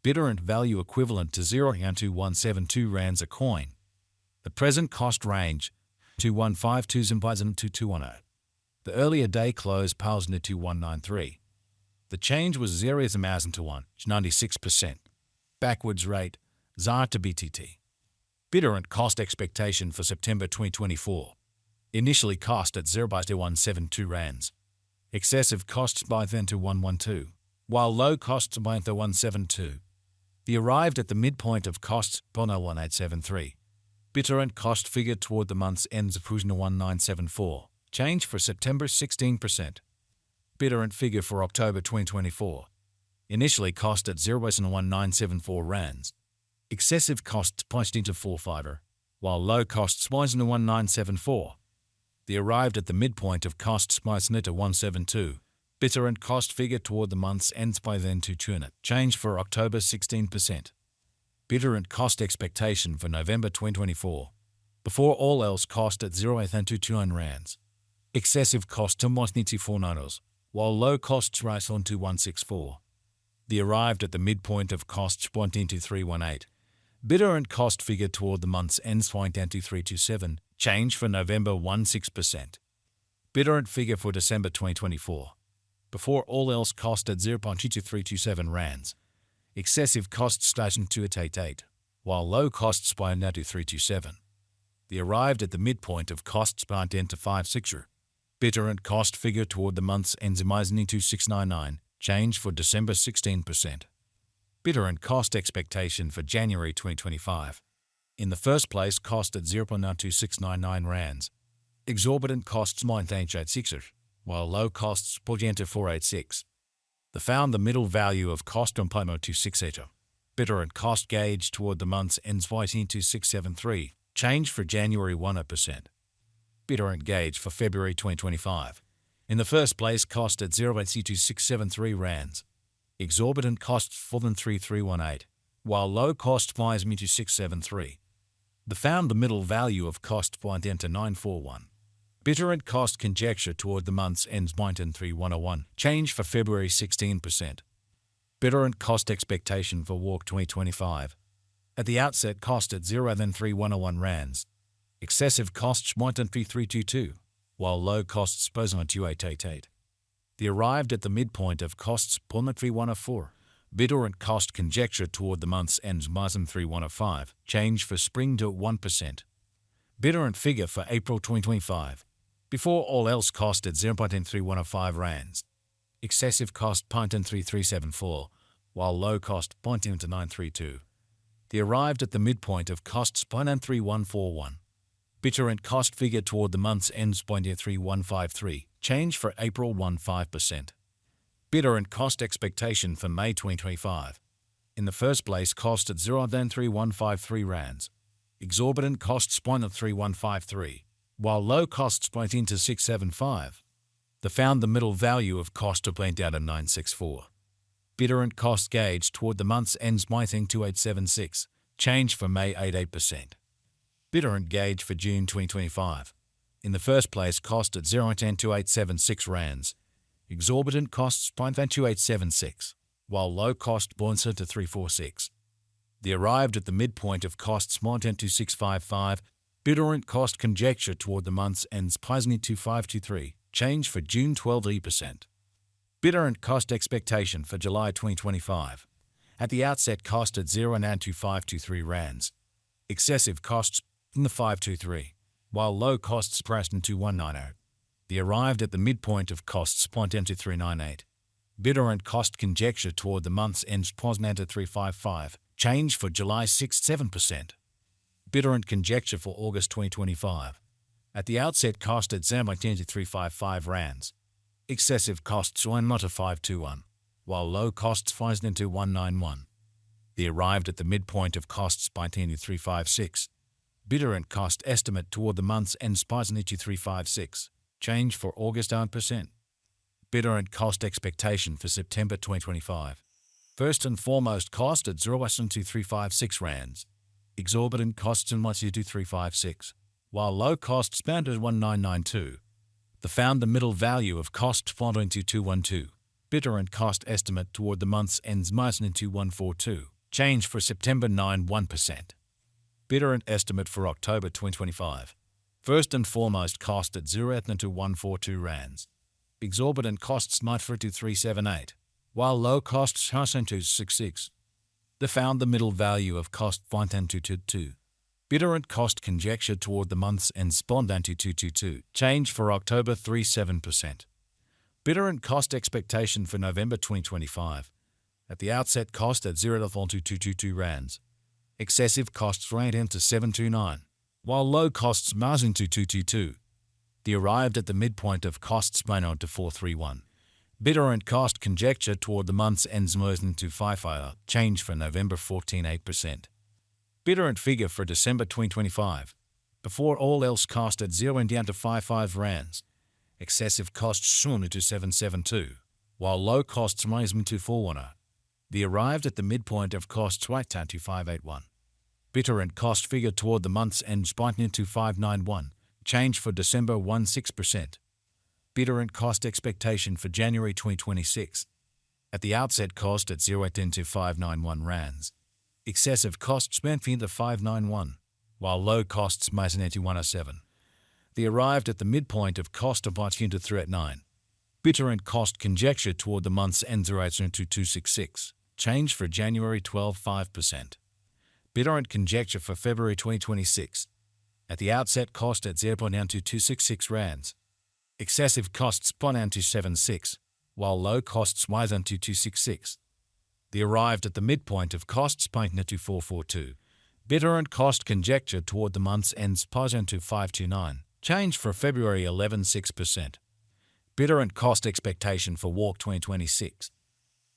Bittorrent value equivalent to 0.2172 rands a coin. The present cost range 2152 to 2210. The earlier day close pals 2193. The change was 0.0 to 1, 96%. Backwards rate, ZAR to BTT. Bittorrent cost expectation for September 2024. Initially cost at 0.172 rands. Excessive costs by then to 112, while low costs by the 172. The arrived at the midpoint of costs Bono 1873. Bittorrent cost figure toward the month's ends of 1974. Change for September 16%. Bittorrent figure for October 2024. Initially cost at 0.1974 rands. Excessive costs priced into 45, while low costs priced into 1974. The arrived at the midpoint of costs priced into 172. Bittorrent cost figure toward the month's ends by then to tune it. Change for October 16%. Bittorrent cost expectation for November 2024. Before all else cost at 0.229 rands. Excessive cost to 194 while low costs rise on to 164. The arrived at the midpoint of costs pointing to 318. Bittorrent cost figure toward the month's ends point to 327. Change for November 16%. Bittorrent figure for December 2024. Before all else cost at 0.2327 rands. Excessive costs station to 888, while low costs by now to 327. The arrived at the midpoint of costs by 10 to 56. Bittorrent cost figure toward the month's ends amazing to 699. Change for December 16%. Bittorrent cost expectation for January 2025. In the first place, cost at 0.92699 rands. Exorbitant costs 986, while low costs put into 486. The found the middle value of cost on Pomo 268. Bittorrent cost gauge toward the month's ends whiting to 673. Change for January 1%. Bittorrent gauge for February 2025. In the first place, cost at 0.2673 rands. Exorbitant costs for than 3318, while low cost buys me to 673. The found the middle value of cost point into 941. Bittorrent cost conjecture toward the month's ends point in 3101. Change for February 16%. Bittorrent cost expectation for Walk 2025. At the outset, cost at 0.3101 rands. Excessive costs point in 3322, while low costs pose on 2888. The arrived at the midpoint of costs point in 3104. Bittorrent cost conjecture toward the month's ends Martin 3105. Change for spring to 1%. Bittorrent figure for April 2025. Before all else cost at 0.3105 rands. Excessive cost point in 3374, while low cost point into 932. The arrived at the midpoint of costs point in 3141. Bittorrent cost figure toward the month's ends point in 3153. Change for April 15%. Bittorrent cost expectation for May 2025. In the first place, cost at 0.3153 rands. Exorbitant costs point at 3153, while low costs point into 675. The found the middle value of cost to point out at 964. Bittorrent cost gauge toward the month's ends pointing to 876. Change for May 88%. Bittorrent gauge for June 2025. In the first place, cost at 0.10876 rands. Exorbitant costs 0.2876, while low cost points to 346. The arrived at the midpoint of costs 0.2655. Bittorrent cost conjecture toward the month's ends Pisney 2523. Change for June 12%. Bittorrent cost expectation for July 2025. At the outset, cost at 0.92523 rands. Excessive costs in the 523, while low costs priced into 190. The arrived at the midpoint of costs point into 398. Bittorrent cost conjecture toward the month's ends Posnan to 355. Change for July 6-7%. Bittorrent conjecture for August 2025. At the outset, cost at 0.10 to 355 rands. Excessive costs 1 not a 521, while low costs priced into 191. The arrived at the midpoint of costs by 10 to 356. Bittorrent cost estimate toward the month's ends priced into 356. Change for August 9%. Bittorrent cost expectation for September 2025. First and foremost, cost at 0.2356 rands. Exorbitant costs in 12356, while low costs bound at 1992. The found the middle value of cost following to 212. Bittorrent cost estimate toward the month's ends minus into 142. Change for September 9.1%. Bittorrent estimate for October 2025. First and foremost, cost at 0.142 rands. Exorbitant costs might for 2378, while low costs has 266. They found the middle value of cost 222. Bittorrent cost conjecture toward the month's end spot 222. Change for October 37%. Bittorrent cost expectation for November 2025. At the outset, cost at 0.2222 rands. Excessive costs rate into 729, while low costs margin to 222. The arrived at the midpoint of costs by to 431. Bittorrent cost conjecture toward the month's ends margin to 55. Change for November 14.8%. Bittorrent figure for December 2025. Before all else, cost at 0 and down to 55 rands. Excessive costs soon to 772, while low costs rise to 410. The arrived at the midpoint of costs right down to 581. Bittorrent cost figure toward the month's end spot into 591. Change for December 16%. Bittorrent cost expectation for January 2026. At the outset, cost at 0.10 to 591 rands. Excessive costs spent into 591, while low costs might into 107. The arrived at the midpoint of cost about into 389. Bittorrent cost conjecture toward the month's end 0.8 to 266. Change for January 12.5%. Bittorrent conjecture for February 2026. At the outset, cost at 0.9 to 266 rands. Excessive costs spot down to 76, while low costs rise to 266. The arrived at the midpoint of costs point to 442. Bittorrent cost conjecture toward the month's end spot to 529. Change for February 11.6%. Bittorrent cost expectation for Walk 2026.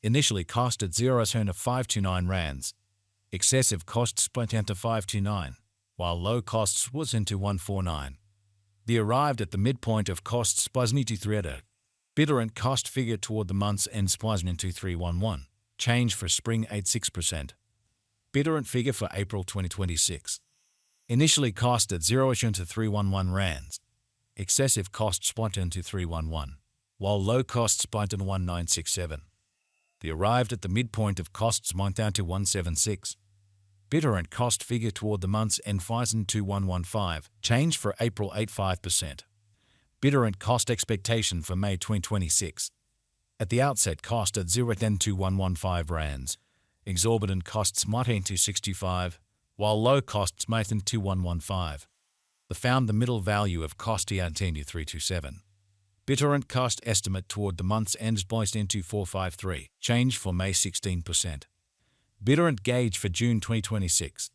Initially cost at 0.0 to 529 rands. Excessive costs split into 529, while low costs was into 149. The arrived at the midpoint of costs bussnies to 380. Bittorrent cost figure toward the month's end spot into 311. Change for spring 86%. Bittorrent figure for April 2026. Initially cost at 0.0 to 311 rands. Excessive costs spot into 311, while low costs spot into 1967. The arrived at the midpoint of costs went down to 176. Bittorrent cost figure toward the month's end 2115. Change for April 85%. Bittorrent cost expectation for May 2026. At the outset, cost at 0.10 to 115 rands. Exorbitant costs might into 65, while low costs might into 115. They found the middle value of cost to 327. Bittorrent cost estimate toward the month's ends boist into 453. Change for May 16%. Bittorrent gauge for June 2026.